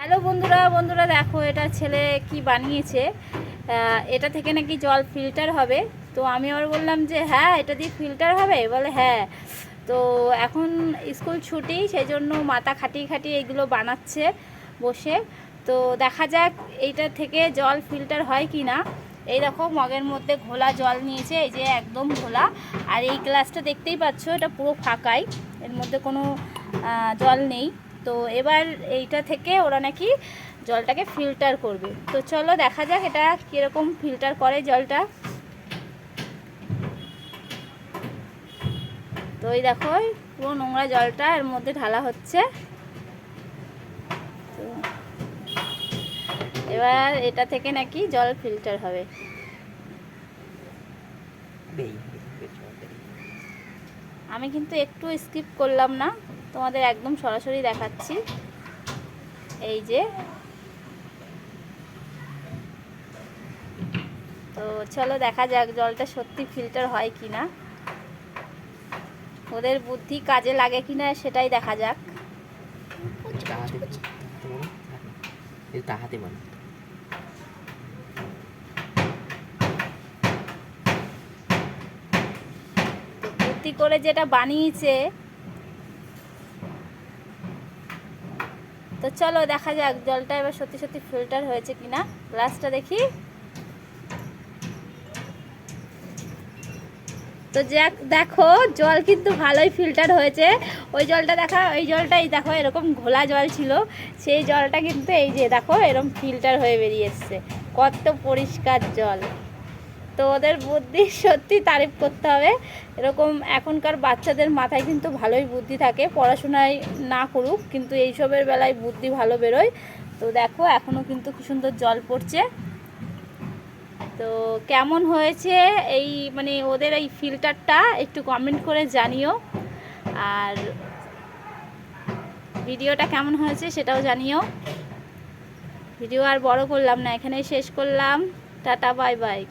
Hello বন্ধুরা বন্ধুরা দেখো এটা ছেলে কি বানিয়েছে। এটা থেকে নাকি জল ফিল্টার হবে। তো আমি আবার বললাম যে হ্যাঁ এটা দিয়ে ফিল্টার হবে, বলে হ্যাঁ। তো এখন স্কুল ছুটি, সেই জন্য মাথা খাটিয়ে খাটিয়ে এগুলো বানাচ্ছে বসে। তো দেখা যাক এইটা থেকে জল ফিল্টার হয় কি না। এই দেখো মগের মধ্যে ঘোলা জল নিয়েছে, এই যে একদম ঘোলা। আর এই গ্লাসটা দেখতেই পাচ্ছ, এটা পুরো ফাঁকাই, এর মধ্যে কোনো জল নেই। তো এবার এইটা থেকে ওরা নাকি জলটাকে ফিল্টার করবে। তো চলো দেখা যাক এটা কীরকম ফিল্টার করে জলটা। তো এই দেখো পুরো নোংরা জলটা এর মধ্যে ঢালা হচ্ছে। তো এবার এটা থেকে নাকি জল ফিল্টার হবে। আমি কিন্তু একটু স্কিপ করলাম না, তোমাদের একদম সরাসরি দেখাচ্ছি। এই যে, তো চলো দেখা যাক জলটা সত্যি ফিল্টার হয় কি না, ওদের বুদ্ধি কাজে লাগে কি না সেটাই দেখা যাক। বুদ্ধি করে যেটা বানিয়েছে, তো চলো দেখা যাক জলটা এবার সত্যি সত্যি ফিল্টার হয়েছে কিনা। গ্লাসটা দেখি। তো দেখো জল কিন্তু ভালোই ফিল্টার হয়েছে। ওই জলটা দেখা, ওই জলটাই দেখো এরকম ঘোলা জল ছিল, সেই জলটা কিন্তু এই যে দেখো এরকম ফিল্টার হয়ে বেরিয়ে এসছে, কত পরিষ্কার জল। তো ওদের বুদ্ধি সত্যি তারিফ করতে হবে। এরকম এখনকার বাচ্চাদের মাথায় কিন্তু ভালোই বুদ্ধি থাকে, পড়াশোনায় না করুক কিন্তু এইসবের বেলায় বুদ্ধি ভালো বেরোয়। তো দেখো এখনও কিন্তু খুব সুন্দর জল পড়ছে। তো কেমন হয়েছে এই মানে ওদের এই ফিল্টারটা একটু কমেন্ট করে জানিও। আর ভিডিওটা কেমন হয়েছে সেটাও জানিও। ভিডিও আর বড় করলাম না, এখানেই শেষ করলাম। Tata bye bye.